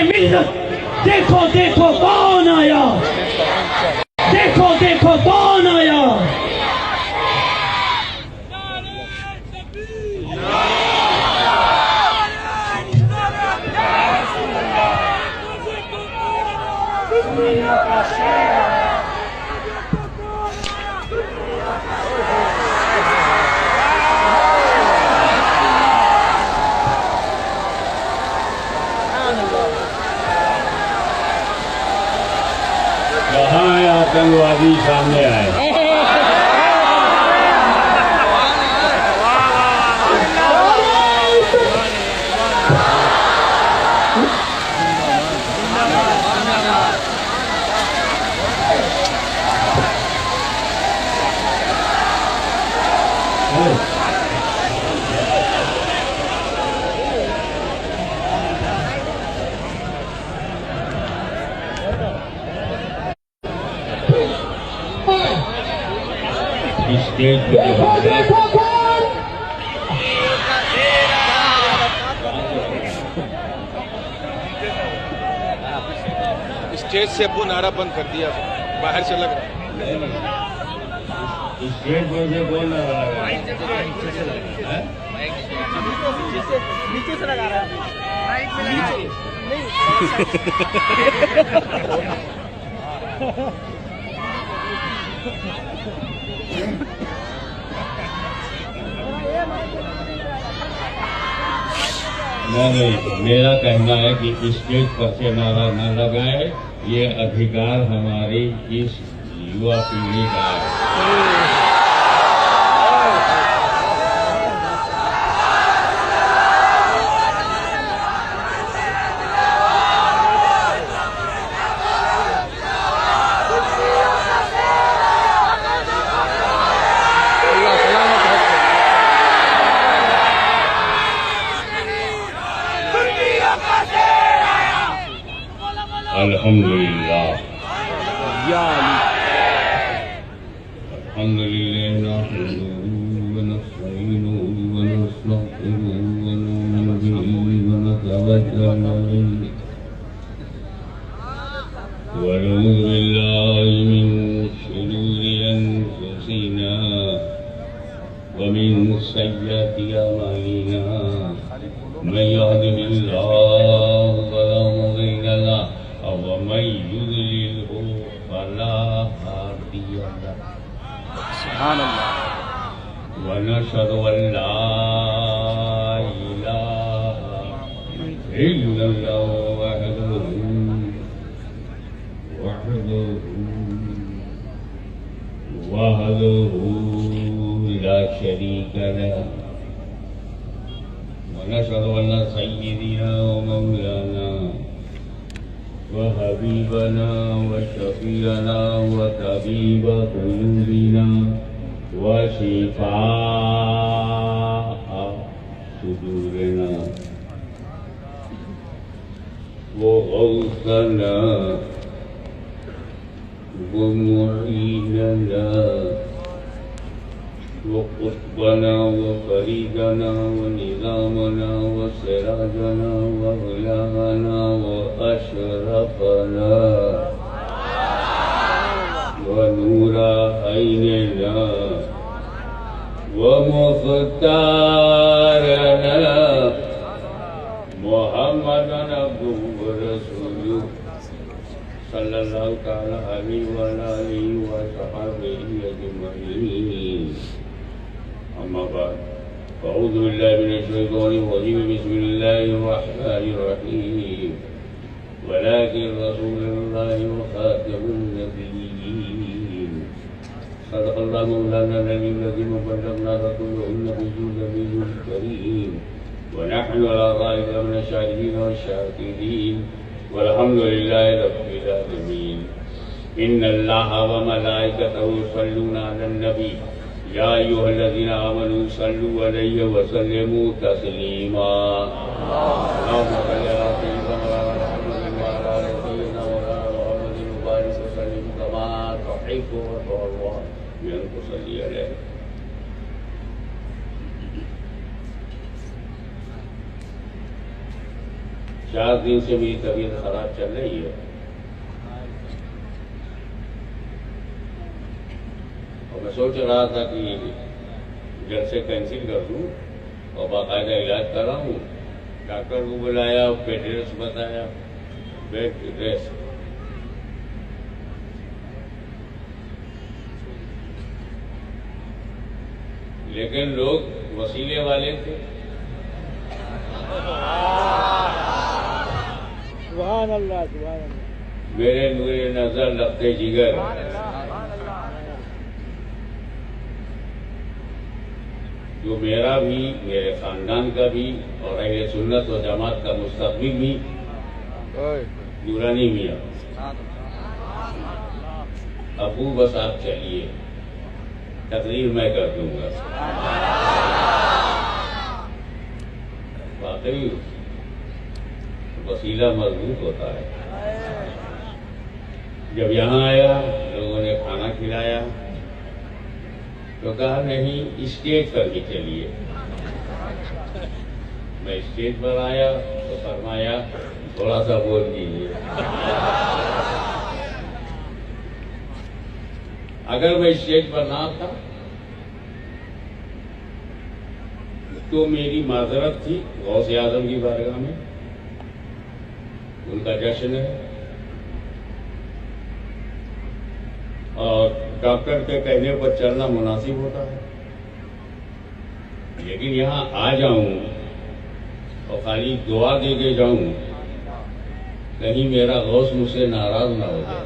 मिल्लत, देखो देखो कौन आया, देखो देखो कौन आया। कहाँ आतंकवादी सामने आए। स्टेज पे स्टेज से अपू नारा बंद कर दिया, बाहर से लग रहा है। स्टेज पर से कौन नारा लगा? नीचे से लगा रहा है। नहीं, मेरा कहना है कि स्टेज पर से नारा न लगाए, ये अधिकार हमारी इस युवा पीढ़ी का है। अल्हम्दुलिल्लाह, अल्हम्दुलिल्लाह नहमदुहु व नस्तईनुहु व नस्तगफिरुहु व नु'मिनु बिही व नतवक्कलु अलैहि व नऊज़ु बिल्लाहि मिन शुरूरि अनफुसिना व मिन सय्यिआति अमालिना। मन यहदिहिल्लाहु फला मुदिल्ल लहु वमन युद्लिल्हु फला हादिय लहु। सुभान अल्लाह। व नशहदु अल्ला इलाहा इल्लल्लाहु वहदहु ला शरीका लहु व नशहदु अन्न सय्यिदना व मौलाना व हबीबना व शफीअना व तबीब कुलूबिना व शिफाअ सुदूरना व गौसना व मुईनना व कुतबना व फरीदना व निज़ामना व सिराजना व गुलामना व अशरफना व नूरा ऐनना व मुख्तारना मुहम्मदन अब्दुहु व रसूलुहु सल्लल्लाहु तआला अलैहि व आलिहि व सहाबिहि अजमईन। अम्मा बाद, अऊज़ु बिल्लाहि मिनश शैतानिर रजीम, बिस्मिल्लाहिर रहमानिर रहीम। वलाकिन रसूलुल्लाहि व खातमुन नबिय्यीन। सदक़ल्लाहु मौलाना अल-अलीयुल अज़ीम व बल्लगना रसूलहुन नबियुल नबियुल करीम व नहनु अला ज़ालिका मिनश शाहिदीन व शाकिरीन वल्हम्दुलिल्लाहि रब्बिल आलमीन। इन्नल्लाहा व मलाइकतहु युसल्लूना अलन नबी या अय्युहल्लज़ीना आमनू सल्लू अलैहि व सल्लिमू तस्लीमा। अल्लाहुम्मा सल्लि अला सय्यिदिना मुहम्मदिन व अला आलि सय्यिदिना मुहम्मदिन व बारिक व सल्लिम कमा तुहिब्बु व तुर्दा बिअन तुसल्ली अलैहि। 4 दिन से मेरी तबीयत खराब चल रही है और मैं सोच रहा था कि जल्द से कैंसिल कर दूं और बाकायदा इलाज कराऊं। डॉक्टर को बुलाया, बेड रेस्ट बताया, बेड रेस्ट। लेकिन लोग वसीले वाले थे। सुभान अल्लाह, सुभान अल्लाह। मेरे नूरे नजर लफ्ते जिगर, जो मेरा भी, मेरे खानदान का भी और अहले सुन्नत व जमात का मुस्तक़बिल भी नूरानी मियां। अबू बस आप चलिए, तकरीर मैं कर दूंगा। वाकई वसीला मजबूत होता है। जब यहाँ आया, लोगों ने खाना खिलाया तो कहा नहीं, स्टेज पर भी चलिए। मैं स्टेज पर आया तो फरमाया थोड़ा सा बोल दीजिए। अगर मैं स्टेज पर ना था तो मेरी माजरत थी गौसे आजम की बारगाह में। उनका जश्न है और डॉक्टर के कहने पर चलना मुनासिब होता है, लेकिन यहाँ आ जाऊं और खाली दुआ दे के जाऊं, कहीं मेरा गौस मुझसे नाराज ना हो जाए।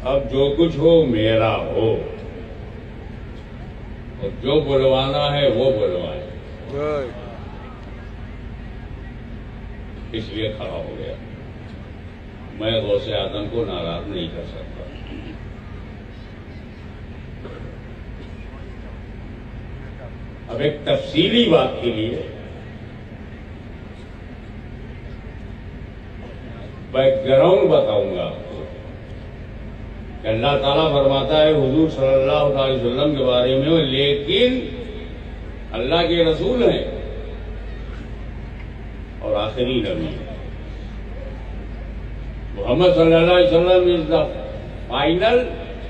अब जो कुछ हो मेरा हो और जो बुलवाना है वो बुलवाए, इसलिए खड़ा हो गया। मैं गौसे आदम को नाराज नहीं कर सकता। अब एक तफसीली बात के लिए बैकग्राउंड बताऊंगा आपको। अल्लाह ताला फरमाता है हुजूर सल्लल्लाहु अलैहि वसल्लम के बारे में, लेकिन अल्लाह के रसूल हैं और आखिरी नबी है। मोहम्मद सल्लल्लाहु अलैहि वसल्लम is the final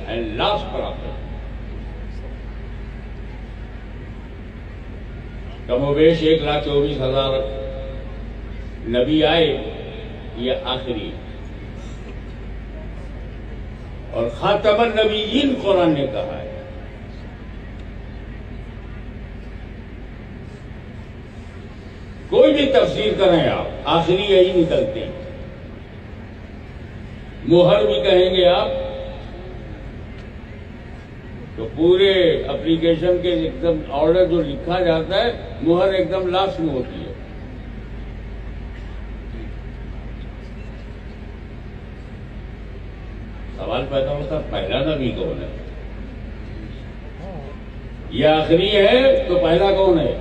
and last profit. कमोबेश 1,24,000 नबी आए, ये आखिरी और खातमन नबीयीन कुरान ने कहा है। कोई भी तफसीर करें आप, आखिरी यही निकलते हैं। मुहर भी कहेंगे आप तो पूरे एप्लीकेशन के एकदम ऑर्डर जो लिखा जाता है, मुहर एकदम लास्ट में होती है। सवाल पैदा होता पहला नबी कौन है? ये आखिरी है तो पहला कौन है?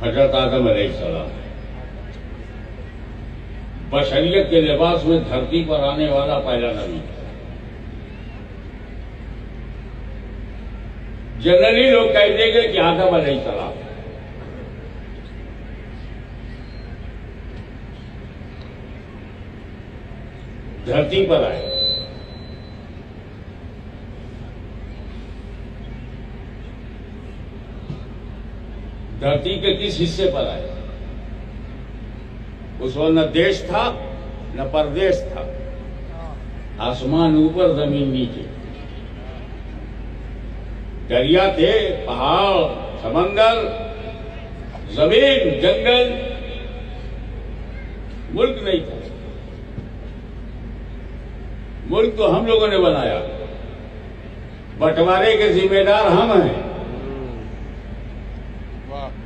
हजरत आदम अलैहिस्सलाम। बशरियत के लिबास में धरती पर आने वाला पहला नबी। जनरली लोग कह देंगे कि आदम अलैहिस्सलाम, धरती पर आए। धरती के किस हिस्से पर आए? उस वक्त न देश था न परदेश था, आसमान ऊपर जमीन नीचे, दरिया थे, पहाड़, समंदर, जमीन, जंगल, मुल्क नहीं था। मुल्क तो हम लोगों ने बनाया, बंटवारे के जिम्मेदार हम हैं।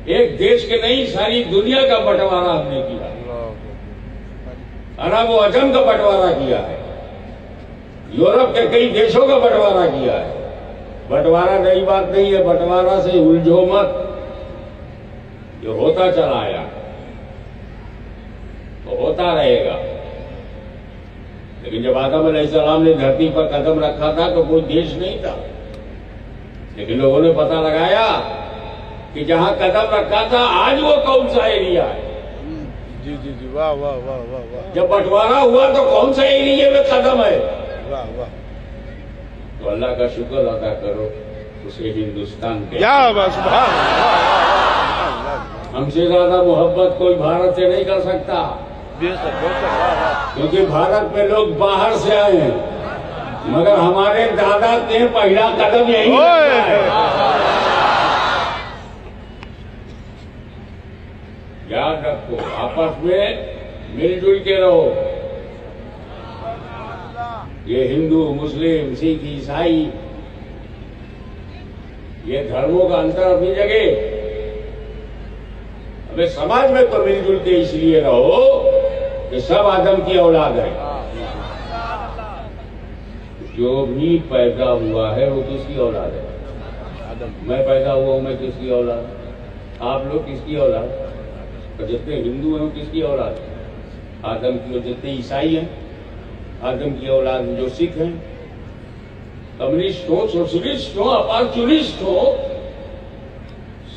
एक देश के नहीं, सारी दुनिया का बंटवारा हमने किया। अरब व अजम का बंटवारा किया है, यूरोप के कई देशों का बंटवारा किया है। बंटवारा नई बात नहीं है, बंटवारा से उलझो मत, जो होता चला आया तो होता रहेगा। लेकिन जब आदम अलैहिस्सलाम ने धरती पर कदम रखा था तो कोई देश नहीं था, लेकिन लोगों ने पता लगाया कि जहां कदम रखा था आज वो कौन सा एरिया है। जी जी जी, वाह वाह वाह वाह वाह, जब बंटवारा हुआ तो कौन सा एरिया में कदम है। वाह वाह, तो अल्लाह का शुक्र अदा करो उसे हिंदुस्तान के क्या बस, वाह वाह, हमसे ज्यादा मोहब्बत कोई भारत से नहीं कर सकता, बेशक बेशक, वाह वाह, क्योंकि भारत में लोग बाहर से आए हैं, मगर हमारे दादा ने पहला कदम यही रखा है। याद रखो, आपस में मिलजुल के रहो। ये हिंदू, मुस्लिम, सिख, ईसाई, ये धर्मों का अंतर अपनी जगह। हमें समाज में तो मिलजुल के इसलिए रहो कि सब आदम की औलाद है। जो भी पैदा हुआ है वो किसकी औलाद है? आदम। मैं पैदा हुआ हूं, मैं किसकी औलाद? आप लोग किसकी औलाद? तो जितने हिंदू हैं किसकी औलाद है? आदम की। और जितने ईसाई हैं आदम की औलाद। जो सिख हैं, कम्युनिस्ट हो, सोशलिस्ट हो, अपॉर्चुनिस्ट हो,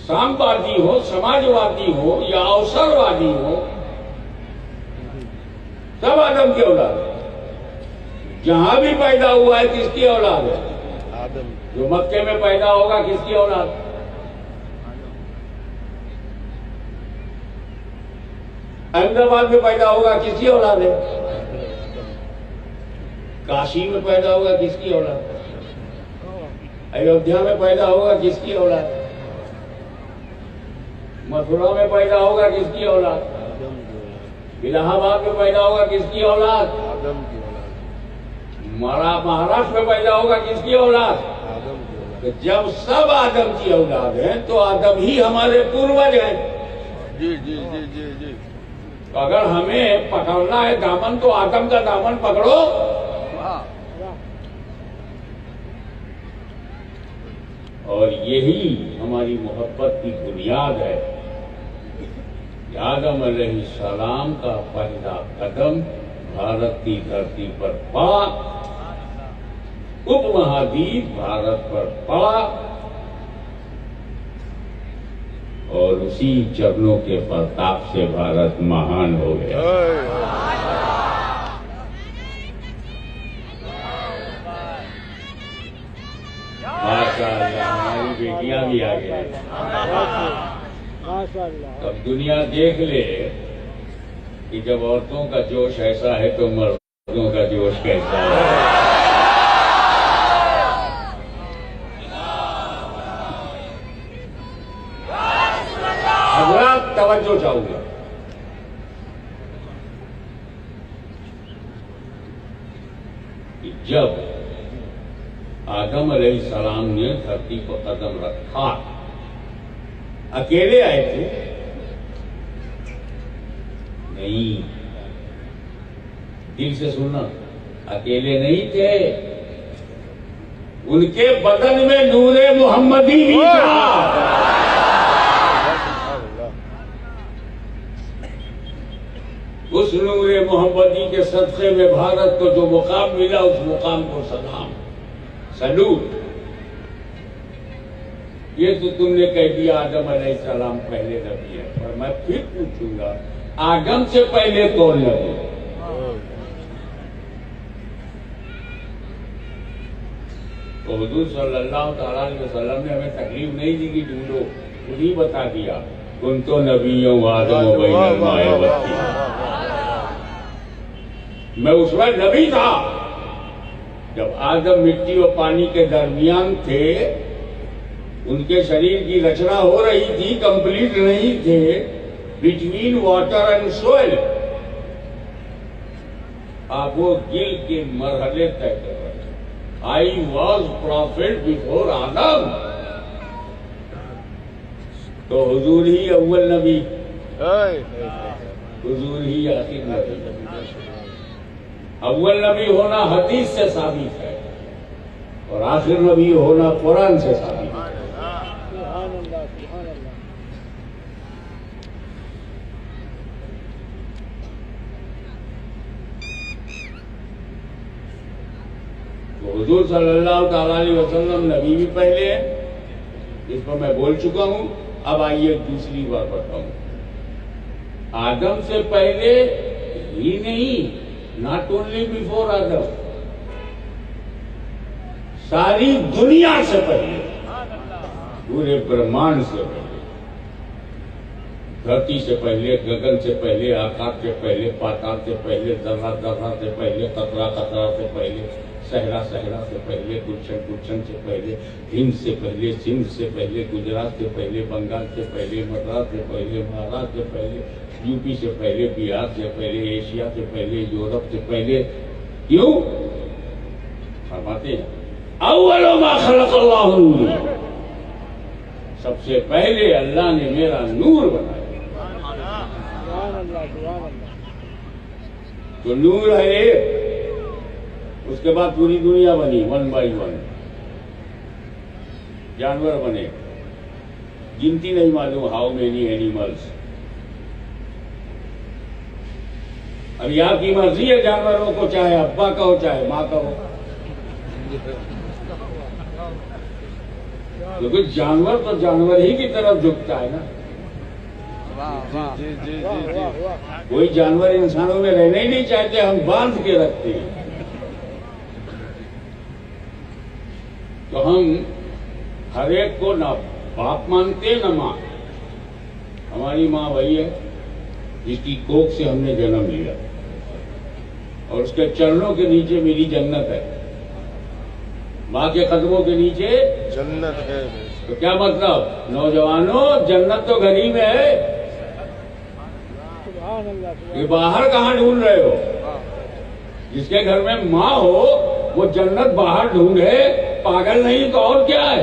सामवादी हो, समाजवादी हो या अवसरवादी हो, सब आदम की औलाद है। जहां भी पैदा हुआ है किसकी औलाद है? आदम। जो मक्के में पैदा होगा किसकी औलाद? अहमदाबाद में पैदा होगा किसकी औलाद है? काशी में पैदा होगा किसकी औलाद? अयोध्या में पैदा होगा किसकी औलाद? मथुरा में पैदा होगा किसकी औलाद? इलाहाबाद में पैदा होगा किसकी औलाद? आदम की औलाद। महाराष्ट्र में पैदा होगा किसकी औलाद? आदम की औलाद। तो जब सब आदम की औलाद है तो आदम ही हमारे पूर्वज हैं। जी जी जी जी जी, तो अगर हमें पकड़ना है दामन तो आदम का दामन पकड़ो। और यही हमारी मोहब्बत की बुनियाद है। आदम अलैहिस्सलाम का पहला कदम भारत की धरती पर पड़ा, उपमहाद्वीप भारत पर पड़ा और उसी चरणों के प्रताप से भारत महान हो गया। माशाअल्लाह, हमारी बेटियां भी आ गई। तब दुनिया देख ले कि जब औरतों का जोश ऐसा है तो मर्दों का जोश कैसा है। हज़रात तवज्जो चाहूंगा, कि जब आदम अलैहिस्सलाम ने धरती पर कदम रखा, अकेले आए थे? नहीं, दिल से सुनना, अकेले नहीं थे। उनके बदन में नूरे मोहम्मदी भी था। उस नूरे मोहम्मदी के सदक़े में भारत को जो मुकाम मिला, उस मुकाम को सलाम, सलूट। ये तो तुमने कह दिया आदम अलैहिस्सलाम पहले नबी है, पर मैं फिर पूछूंगा, आदम से पहले कौन नबी? तो हुजूर सल्लल्लाहु अलैहि वसल्लम ने हमें तकलीफ नहीं दी कि ढूंढो, उन्हीं बता दिया, कुन तो नबियों आदम बैनल माए वत्तीन। मैं उस वक्त नबी था जब आदम मिट्टी और पानी के दरमियान थे। उनके शरीर की रचना हो रही थी, कंप्लीट नहीं थे। बिटवीन वाटर एंड सोइल आप वो गिल के मरहले तय कर रहे थे। आई वॉज प्रॉफिट बिफोर आदम। तो हुजूर ही अव्वल नबी, हुजूर ही आखिर नबी। अव्वल नबी होना हदीस से साबित है और आखिर नबी होना कुरान से साबित है। तो हुजूर सल्लल्लाहु अलैहि वसल्लम नबी भी पहले है इस पर मैं बोल चुका हूं। अब आइए दूसरी बार बताऊं। आदम से पहले ही नहीं, नॉट ओनली बिफोर आदम, सारी दुनिया से पहले, पूरे ब्रह्मांड से पहले, धरती से पहले, गगन से पहले, आकाश से पहले, पाताल से पहले, दर्रा दर्रा से पहले, कतरा कतरा से पहले, सहरा सहरा से पहले, गुलशन गुलशन से पहले, हिंद से पहले, सिंध से पहले, गुजरात से पहले, बंगाल से पहले, मद्रास से पहले, महाराष्ट्र से पहले, यूपी से पहले, बिहार से पहले, एशिया से पहले, यूरोप से पहले। क्यों फरमाते हैं अव्वलो मा खलक़ल्लाहु नूर, सबसे पहले अल्लाह ने मेरा नूर बनाया। तो नूर है एक, उसके बाद पूरी दुनिया बनी, 1 by 1, जानवर बने, गिनती नहीं मालूम, हाउ मेनी एनिमल्स। अब आपकी मर्जी है, जानवरों को चाहे अब्बा कहो चाहे माँ कहो, क्योंकि जानवर तो जानवर ही की तरफ झुकता है ना। कोई जानवर इंसानों में रहना ही नहीं चाहते, हम बांध के रखते हैं। तो हम हर एक को ना बाप मानते ना माँ। हमारी माँ वही है जिसकी कोख से हमने जन्म लिया, और उसके चरणों के नीचे मेरी जन्नत है। माँ के कदमों के नीचे जन्नत है। तो क्या मतलब, नौजवानों, जन्नत तो घर ही में है, ये बाहर कहाँ ढूंढ रहे हो? जिसके घर में माँ हो वो जन्नत बाहर ढूंढे, पागल नहीं तो और क्या है?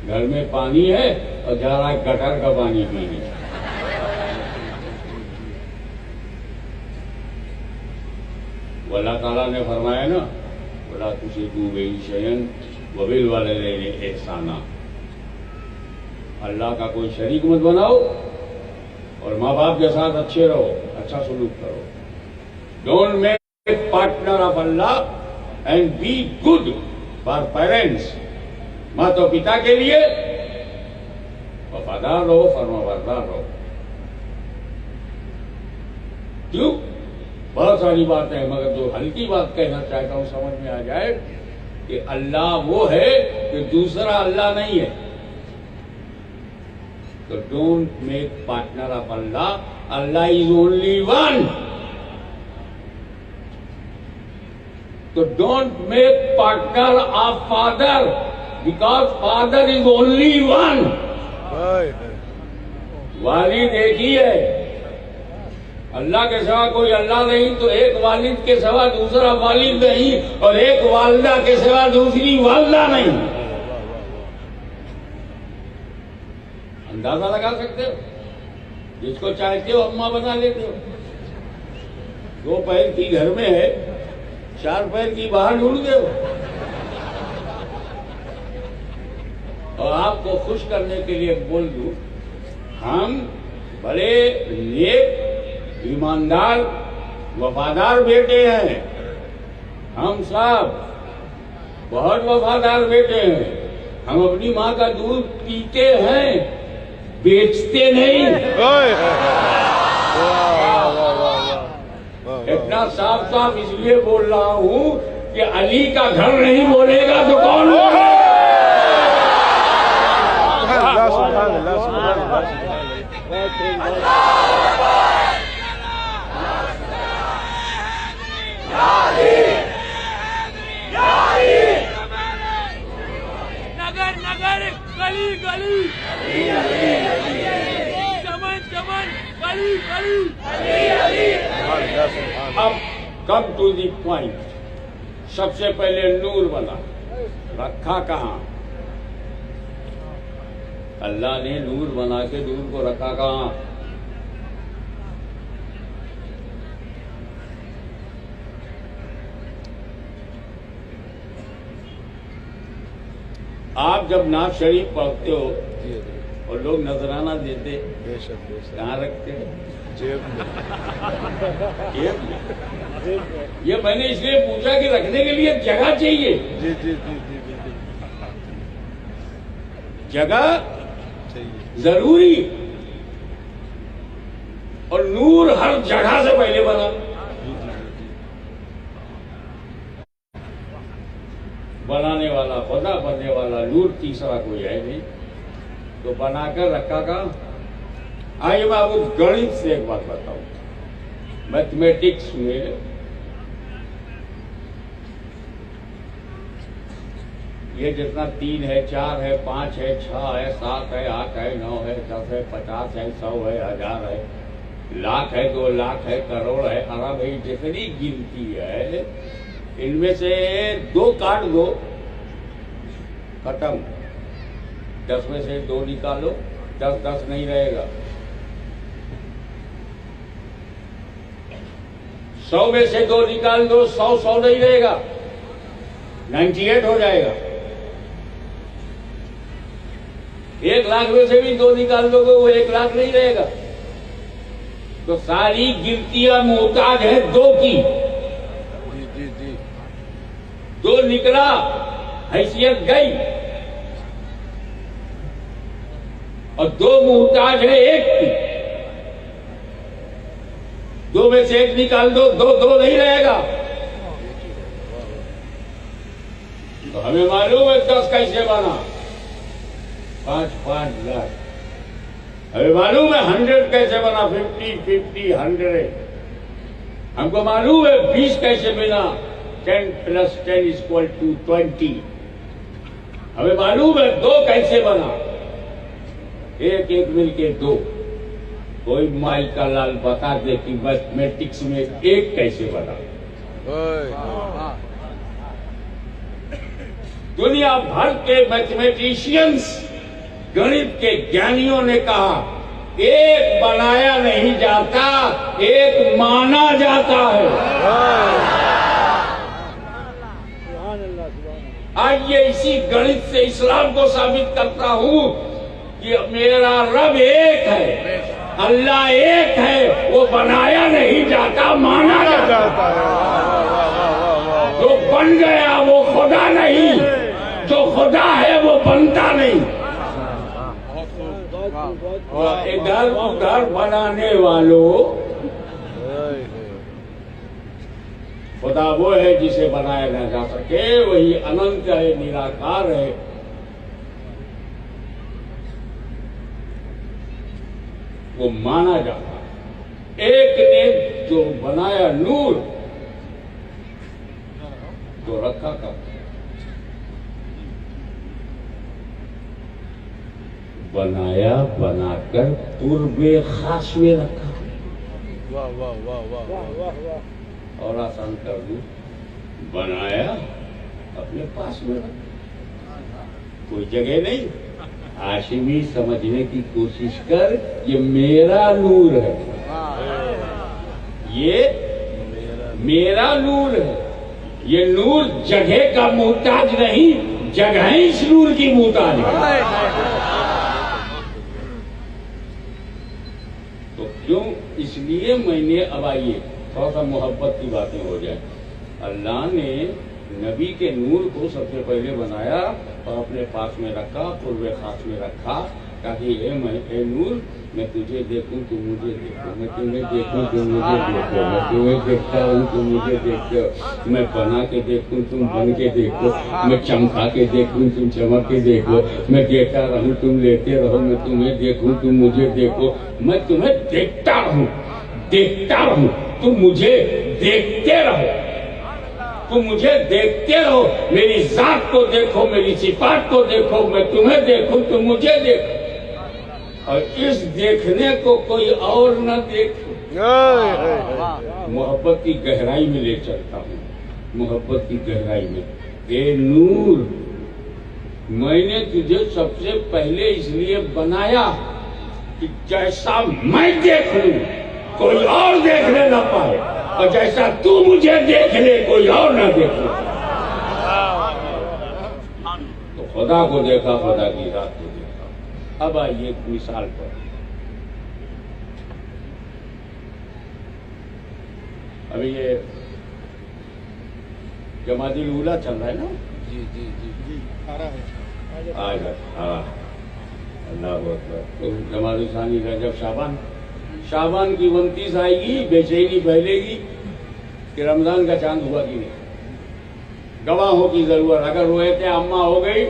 घर में पानी है और जा रहा है गटर का पानी पीने। वो अल्लाह ताला ने फरमाया ना, बोला तुझे डूबे शयन वबिल वाले एहसाना, अल्लाह का कोई शरीक मत बनाओ और माँ बाप के साथ अच्छे रहो, अच्छा सलूक करो। Don't make partner of Allah and be good for parents, माता पिता के लिए वफादार रहो, फरमाबरदार रहो। क्यों? बहुत सारी बातें हैं, मगर जो हल्की बात कहना चाहता हूं समझ में आ जाए कि अल्लाह वो है कि दूसरा अल्लाह नहीं है। तो don't make partner of Allah, Allah is only one. तो don't make partner of father, because father is only one. वालिद एक ही है, अल्लाह के सिवा कोई अल्लाह नहीं। तो एक वालिद के सिवा दूसरा वालिद नहीं, और एक वालिदा के सिवा दूसरी वालिदा नहीं। अंदाजा लगा सकते हो? जिसको चाहते हो अम्मा बना लेते हो। 2 पैर की घर में है, 4 पैर की बाहर ढूंढते हो। और आपको खुश करने के लिए बोल दूं, हम बड़े नेक, ईमानदार, वफादार बेटे हैं। हम सब बहुत वफादार बेटे हैं। हम अपनी माँ का दूध पीते हैं, बेचते नहीं। इतना साफ साफ इसलिए बोल रहा हूँ कि अली का घर नहीं बोलेगा तो कौन बोलेगा? नगर नगर, गली गली, चमन चमन, गली गली। अब कम टू दी पॉइंट। सबसे पहले नूर बना, रखा कहाँ? अल्लाह ने नूर बना के नूर को रखा कहाँ? आप जब नाज शरीफ पढ़ते हो और लोग नजराना देते, कहाँ रखते हैं? जेब में। जेब में। ये मैंने इसलिए पूछा कि रखने के लिए जगह चाहिए। जी जी जी जी जी। जगह जरूरी, और नूर हर जगह से पहले बना। बनाने वाला खुदा, बनने वाला नूर, तीसरा कोई है नहीं, तो बनाकर रखा का। आइए मैं आपको गणित से एक बात बताऊं। मैथमेटिक्स में ये जितना 3 है, 4 है, 5 है, 6 है, 7 है, 8 है, 9 है, 10 है, 50 है, 100 है, 1000 है, लाख है, 2 लाख है, करोड़ है, अरब है, जितनी गिनती है, इनमें से 2 काट दो, खत्म। 10 में से 2 निकालो, 10 10 नहीं रहेगा। 100 में से 2 निकाल दो, 100 100 नहीं रहेगा, 98 हो जाएगा। 1 लाख में से भी 2 निकाल दोगे, वो 1 लाख नहीं रहेगा। तो सारी गिनतियां मोहताज है 2 की। 2 निकला, हैसियत गई, और 2 मोहताज है 1 की। 2 में से 1 निकाल दो, 2 नहीं रहेगा। तो हमें मालूम है 10 कैसे बना, 5 लाख। हमें मालूम है 100 कैसे बना, 50 100। हमको मालूम है 20 कैसे बना, 10 + 10 = 20। हमें मालूम है 2 कैसे बना, 1 1 मिलके 2। कोई माई का लाल बता दे कि मैथमेटिक्स में 1 कैसे बना। दुनिया भर के मैथमेटिशियंस, गणित के ज्ञानियों ने कहा 1 बनाया नहीं जाता, 1 माना जाता है। आज ये इसी गणित से इस्लाम को साबित करता हूं कि मेरा रब 1 है, अल्लाह 1 है, वो बनाया नहीं जाता, माना जाता है। जो बन गया वो खुदा नहीं, जो खुदा है वो बनता नहीं। इधर उधर बनाने वालों, खुदा वो है जिसे बनाया ना जा सके, वही अनंत है, निराकार है। वो माना जाता। एक ने जो बनाया नूर, तो रखा का बनाया, बनाकर पूर्वे खास में रखा। वाह वाह वाह वाह वाह वाह। और आसान कर दूं, बनाया अपने पास में रखा, कोई जगह नहीं। हाशिमी समझने की कोशिश कर, ये मेरा नूर है, ये मेरा नूर है। ये नूर जगह का मोहताज नहीं, जगह इस नूर की मोहताज है। तो क्यों? इसलिए मैंने, अब आइए थोड़ा सा मोहब्बत की बातें हो जाए। अल्लाह ने नबी के नूर को सबसे पहले बनाया और अपने पास में रखा, पूर्व खास में रखा, ताकि ए नूर, मैं तुझे देखूं तुम मुझे देखो, मैं तुम्हें देखूं तुम मुझे देखो, मैं तुम्हें देखता हूं तुम मुझे देखते हो, मैं बना के देखूं तुम बन के देखो, मैं चमका के देखूं तुम चमक के देखो, मैं देता रहूं तुम लेते रहो, मैं तुम्हें देखूं तुम मुझे देखो, मैं तुम्हें देखता रहूं तुम मुझे देखते रहो, तुम मुझे देखते रहो। मेरी जात को देखो, मेरी सिफात को देखो, मैं तुम्हें देखूं तुम मुझे देखो, और इस देखने को कोई और न देखे। मोहब्बत की गहराई में ले चलता हूँ, मोहब्बत की गहराई में। ए नूर, मैंने तुझे सबसे पहले इसलिए बनाया कि जैसा मैं देख लूं कोई और देखने न पाए, और जैसा तू मुझे देख ले कोई और ना देख ले। तो खुदा को देखा, खुदा की रात को देखा। अब आइए एक मिसाल पर। अभी ये जमादिल उला चल रहा है ना? जी जी जी जी, आ रहा है। आ अल्लाह अकबर। तो जमाल सानी रजब शाबान की 29 आएगी, बेचैनी फैलेगी कि रमजान का चांद हुआ कि नहीं। गवाहों की जरूरत, अगर रोयते अम्मा हो गई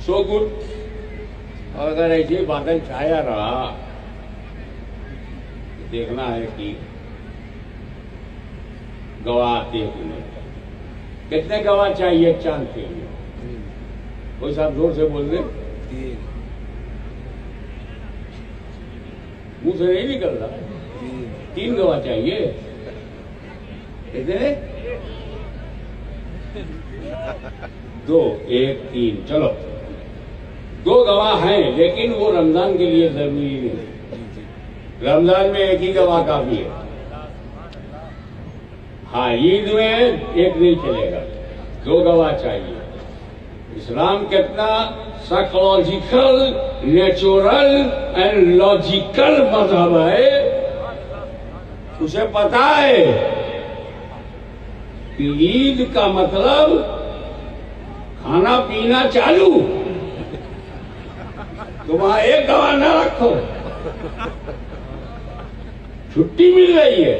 सो गुड, और अगर ऐसे बादल छाया रहा तो देखना है कि गवाह आते हैं कि नहीं। कितने गवाह चाहिए चांद के लिए? कोई साहब जोर से बोल दे। मुंह से नहीं निकल रहा। 3 गवाह चाहिए। कितने? 2, 1, 3, चलो 2 गवाह हैं, लेकिन वो रमजान के लिए जरूरी नहीं। रमजान में एक ही गवाह काफी है। हाँ, ईद में एक नहीं चलेगा, 2 गवाह चाहिए। इस्लाम कितना साइकोलॉजिकल, नेचुरल एंड लॉजिकल मजहब है। उसे पता है कि ईद का मतलब खाना पीना चालू, तो वहां एक गवाह न रखो। छुट्टी मिल रही है,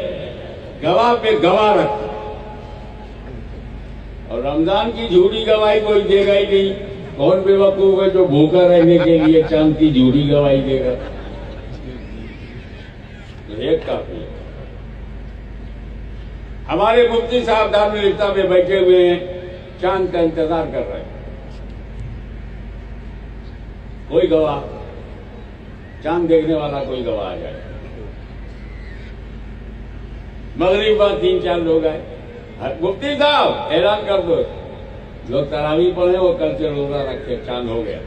गवाह पे गवाह रखो। और रमजान की झूठी गवाही कोई देगा ही नहीं। कौन बेवकूफ है जो भूखा रहने के लिए चांद की झूठी गवाही देगा? तो एक काफी है। हमारे मुफ्ती साहब दारुल इफ्ता में बैठे हुए हैं, चांद का इंतजार कर रहे हैं। कोई गवाह, चांद देखने वाला कोई गवाह आ जाए। मगरिब बाद 3-4 लोग आए। मुफ्ती साहब ऐलान कर दो, लोग तरावी पढ़े, वो कल से रोजा रखे, चांद हो गया।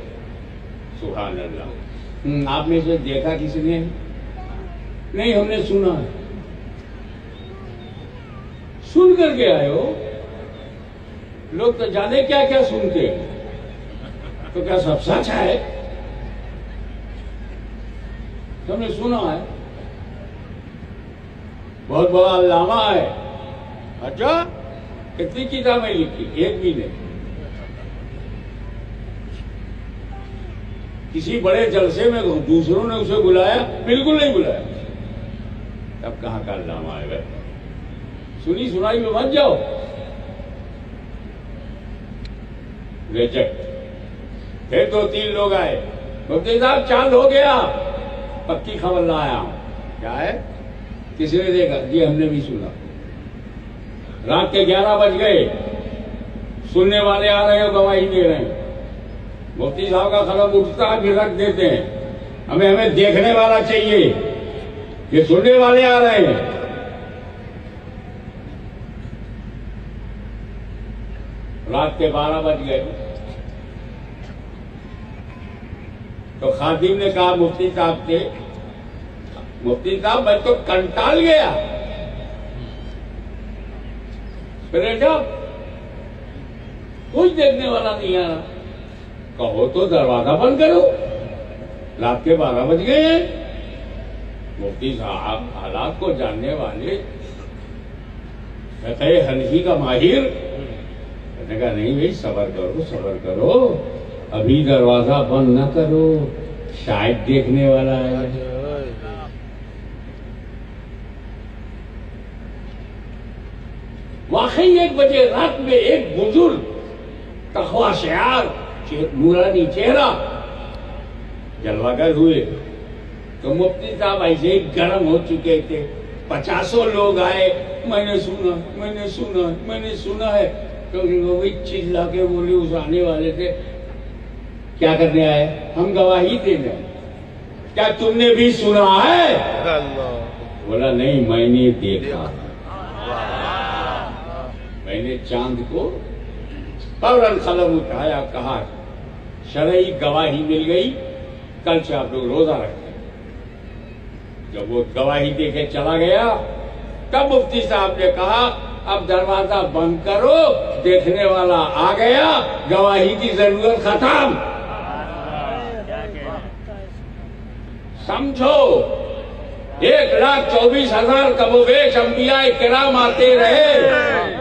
सुभान अल्लाह। आपने से देखा किसने? नहीं, हमने सुना है। सुन करके आए हो? लोग तो जाने क्या क्या सुनते हैं, तो क्या सब सच है? हमने सुना है, बहुत बड़ा अल्लामा है। अच्छा, कितनी किताबें लिखी? एक भी नहीं। किसी बड़े जलसे में दूसरों ने उसे बुलाया? बिल्कुल नहीं बुलाया। तब कहां का अल्लामा है भाई? सुनी सुनाई में मत जाओ। रिजेक्ट। फिर 2-3 लोग आए। मुफ्ती साहब चांद हो गया, पक्की खबर लाया हूं। क्या है? किसने देखा? जी हमने भी सुना। रात के 11 बज गए, सुनने वाले आ रहे हैं, गवाही दे रहे हैं। मुफ्ती साहब का कलम उठता है, फिर रख देते हैं। हमें देखने वाला चाहिए, ये सुनने वाले आ रहे हैं। रात के 12 बज गए तो खादिम ने कहा मुफ्ती साहब से, मुफ्ती साहब मैं तो कंटाल गया। फिर जब कुछ देखने वाला नहीं आ रहा, कहो तो दरवाजा बंद करो, रात के 12 बज गए हैं। मुफ्ती साहब हालात को जानने वाले, कहते हनफी का माहिर, कहने का नहीं भाई सबर करो, अभी दरवाजा बंद न करो, शायद देखने वाला है। वाकई 1 बजे रात में एक बुजुर्ग तकवा शियार नूरानी चेहरा जलवागर हुए। तो मुफ्ती साहब ऐसे ही गर्म हो चुके थे। 50 लोग आए, मैंने सुना है। तो वो भी चिल्ला के बोले, उस आने वाले थे, क्या करने आए? हम गवाही देने। क्या तुमने भी सुना है? बोला नहीं, मैंने देखा, मैंने चांद को। फौरन कलम उठाया, कहा शरई गवाही मिल गई, कल से आप लोग रोजा रखें। जब वो गवाही देके चला गया, तब मुफ्ती साहब ने कहा अब दरवाजा बंद करो, देखने वाला आ गया, गवाही की जरूरत खत्म। समझो, 1,24,000 कमोबेश अंबिया किराम आते रहे,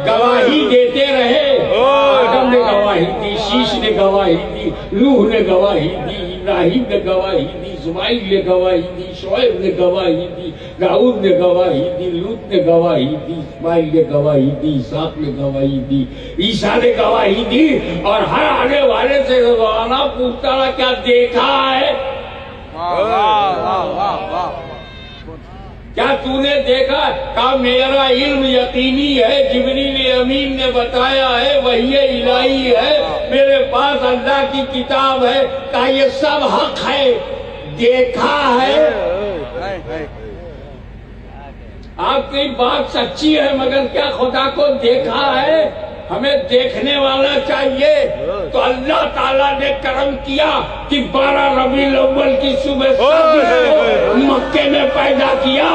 गवाही देते रहे, आदम ने गवाही दी, शीश ने गवाही दी, नूह ने गवाही दी, इब्राहिम ने गवाही दी, इस्माइल ने गवाही दी, शोएब ने गवाही दी, दाऊद ने गवाही दी, लूत ने गवाही दी, इस्माइल ने गवाही दी, इसहाक ने गवाही दी, ईसा ने गवाही दी। और हर आने वाले से जमाना पूछता रहा क्या देखा है, क्या तूने देखा? कहा मेरा इल्म यकीनी है, जिब्रील अमीन ने बताया है, वही इलाही है, मेरे पास अल्लाह की किताब है। कहा ये सब हक है, देखा है। आपकी बात सच्ची है, मगर क्या खुदा को देखा है? हमें देखने वाला चाहिए। तो अल्लाह ताला ने करम किया कि 12 रबीउल अव्वल की सुबह को मक्के में पैदा किया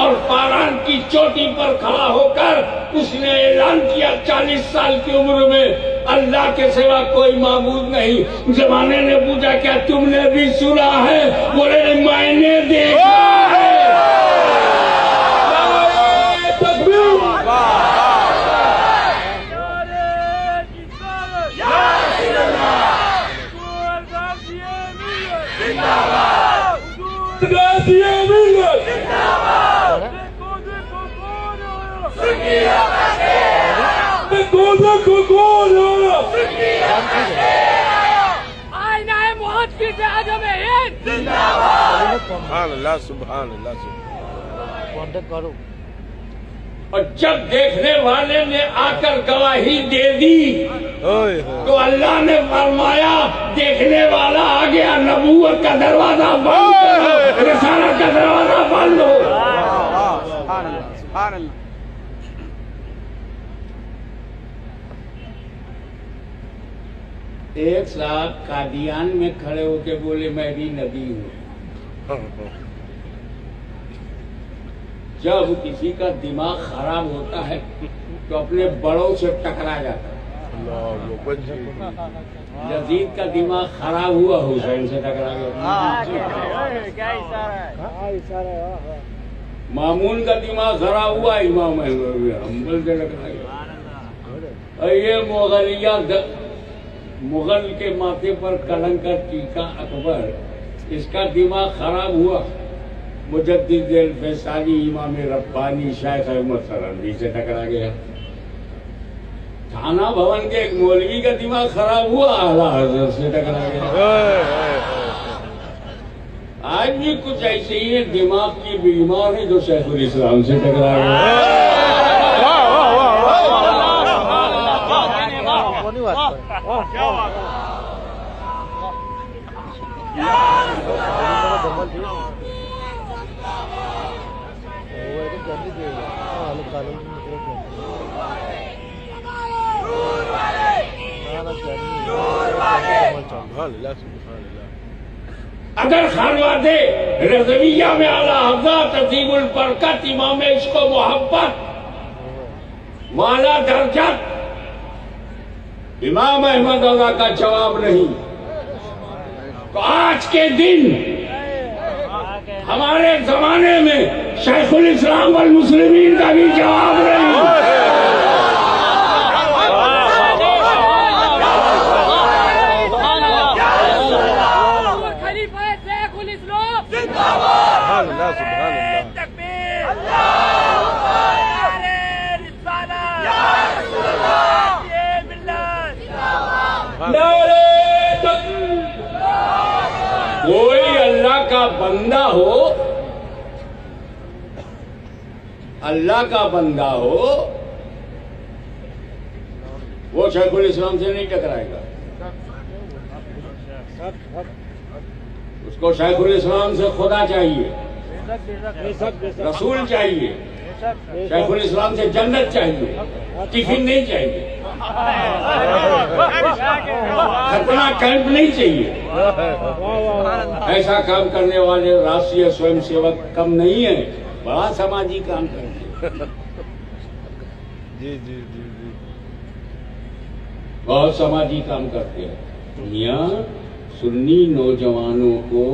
और पारान की चोटी पर खड़ा होकर उसने ऐलान किया 40 साल की उम्र में अल्लाह के सिवा कोई माबूद नहीं। जमाने ने पूछा क्या तुमने भी सुना है? बोले मैंने देखा है। और जब देखने वाले ने आकर गवाही दे दी तो अल्लाह ने फरमाया देखने वाला आ गया, नबूवत का दरवाजा बंद करो, रिसालत का दरवाजा बंद हो। एक साहब कादियान में खड़े होके बोले मैं भी नबी हूँ। जब किसी का दिमाग खराब होता है तो अपने बड़ों से टकरा जाता है। यजीद का दिमाग खराब हुआ, हुसैन से टकरा गया। मामून का दिमाग खराब हुआ, इमाम हम्बल से टकरा गया। ये मुगल के माथे पर कलंक का टीका अकबर, इसका दिमाग खराब हुआ। मुजद्दिद फैसाली इमाम रब्बानी शेख अहमद सरंदी से टकरा गया। थाना भवन के एक मौलवी का दिमाग खराब हुआ, आला हजरत से टकरा गया। आज भी कुछ ऐसे ही है, दिमाग की बीमार है जो शेखुल इस्लाम से टकरा गया। अगर खरवादे रज़विया में आला हज़रत अज़ीमुल बरकत इमाम इश्क़ व मोहब्बत माला दर्जत इमाम अहमद रज़ा का जवाब नहीं, तो आज के दिन हमारे जमाने में शेखुल इस्लाम वल मुस्लिमीन का भी जवाब नहीं। कोई अल्लाह का बंदा हो, अल्लाह का बंदा हो, वो शेखुल इस्लाम से नहीं टकराएगा। उसको शेखुल इस्लाम से खुदा चाहिए, रसूल चाहिए, शेखुल इस्लाम से जन्नत चाहिए, टिफिन नहीं चाहिए, खतना कैंप नहीं चाहिए। ऐसा काम करने वाले राष्ट्रीय स्वयंसेवक कम नहीं है, बड़ा समाजी काम करते हैं। जी जी जी जी बहुत समाजी काम करते हैं। दुनिया सुन्नी नौजवानों को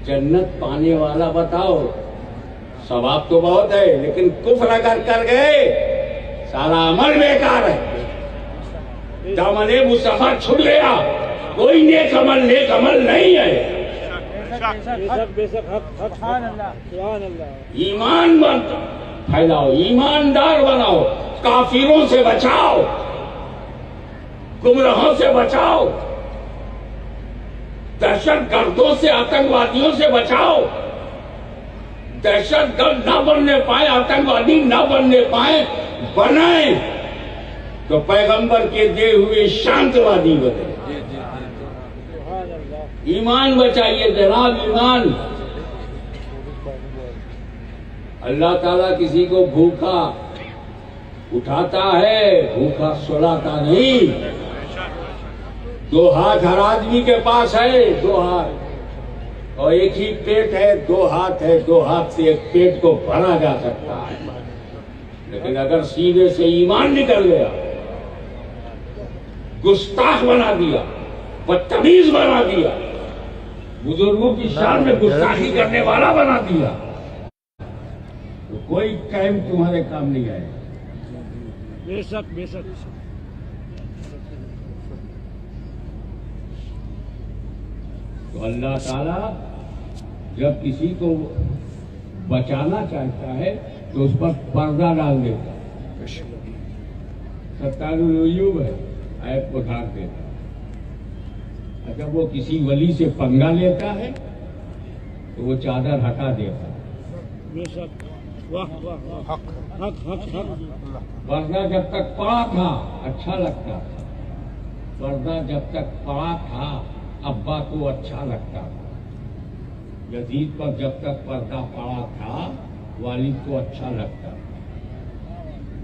जन्नत पाने वाला बताओ, सवाब तो बहुत है, लेकिन कुफ्र अगर कर गए सारा अमल बेकार है। दामने मुस्तफा छुट गया, कोई नेक अमल नहीं है। बेशक बेशक हक हक सुभान अल्लाह। ईमान फैलाओ, ईमानदार बनाओ, काफिरों से बचाओ, गुमराहों से बचाओ, दहशतगर्दों से, आतंकवादियों से बचाओ। दहशतगर्द ना बनने पाए, आतंकवादी ना बनने पाए, बनाए तो पैगंबर के दिए हुए शांतवादी बने। ईमान बचाइए जनाब, ईमान। अल्लाह ताला किसी को भूखा उठाता है, भूखा सुलाता नहीं। 2 हाथ हर आदमी के पास है, 2 हाथ, और एक ही पेट है। 2 हाथ है, 2 हाथ से एक पेट को भरा जा सकता है। लेकिन अगर सीने से ईमान निकल गया, गुस्ताख बना दिया, बदतमीज बना दिया, बुजुर्गों की शान में गुस्ताखी करने वाला बना दिया, तो कोई टाइम तुम्हारे काम नहीं आएगा। बेशक बेशक। तो अल्लाह ताला जब किसी को बचाना चाहता है तो उस पर पर्दा डाल देता है। 97 अय्यूब है, आयत को ढाक देता है। अच्छा, वो किसी वली से पंगा लेता है तो वो चादर हटा देता है। बेशक। वाह वाह वाह। हक हक हक हक। पर्दा जब तक पड़ा था अच्छा लगता था, पर्दा जब तक पड़ा था अब्बा को अच्छा लगता था। यजीद पर जब तक पर्दा पड़ा था वालिद को अच्छा लगता था।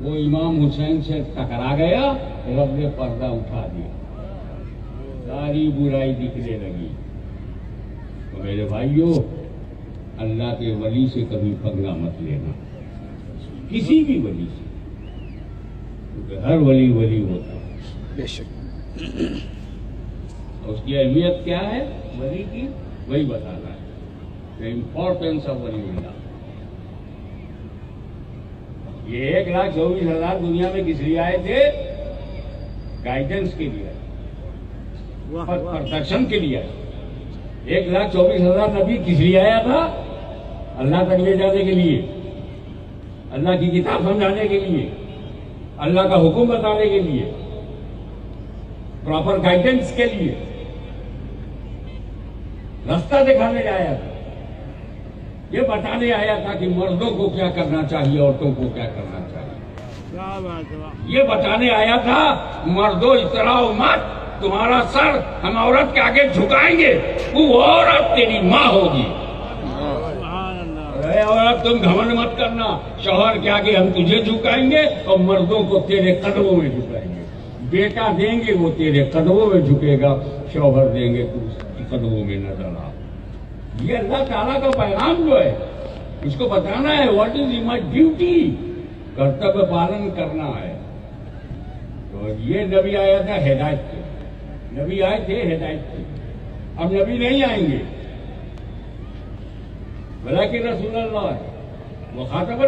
वो इमाम हुसैन से टकरा गया, रब ने पर्दा उठा दिया, सारी बुराई दिखने लगी। तो मेरे भाइयों, अल्लाह के वली से कभी पंगा मत लेना, किसी भी वली से, क्योंकि हर वली वली होता है। उसकी अहमियत क्या है वली की, वही बताना है, द इम्पोर्टेंस ऑफ वलीउल्लाह। ये 1,24,000 दुनिया में किस लिए आए थे? गाइडेंस के लिए, प्रदर्शन के लिए। 1,24,000 नबी किस लिए आया था? अल्लाह तक ले जाने के लिए, अल्लाह की किताब समझाने के लिए, अल्लाह का हुक्म बताने के लिए, प्रॉपर गाइडेंस के लिए, रास्ता दिखाने आया था। ये बताने आया था कि मर्दों को क्या करना चाहिए, औरतों को क्या करना चाहिए। ये बताने आया था मर्दों इतराओ मत, तुम्हारा सर हम औरत के आगे झुकाएंगे, वो औरत तेरी माँ होगी। अरे औरत तुम घमंड मत करना, शौहर के आगे हम तुझे झुकाएंगे और मर्दों को तेरे कदमों में झुकाएंगे। बेटा देंगे वो तेरे कदमों में झुकेगा, शौहर देंगे तो उसकी कदमों में नजर आ। ये अल्लाह ताला का पैगाम जो है उसको बताना है। व्हाट इज माय ड्यूटी, कर्तव्य पालन करना है। तो ये नबी आया था हिदायत के, नबी आए थे हिदायत के। अब नबी नहीं आएंगे, वलाकिन रसूलुल्लाह वो खातम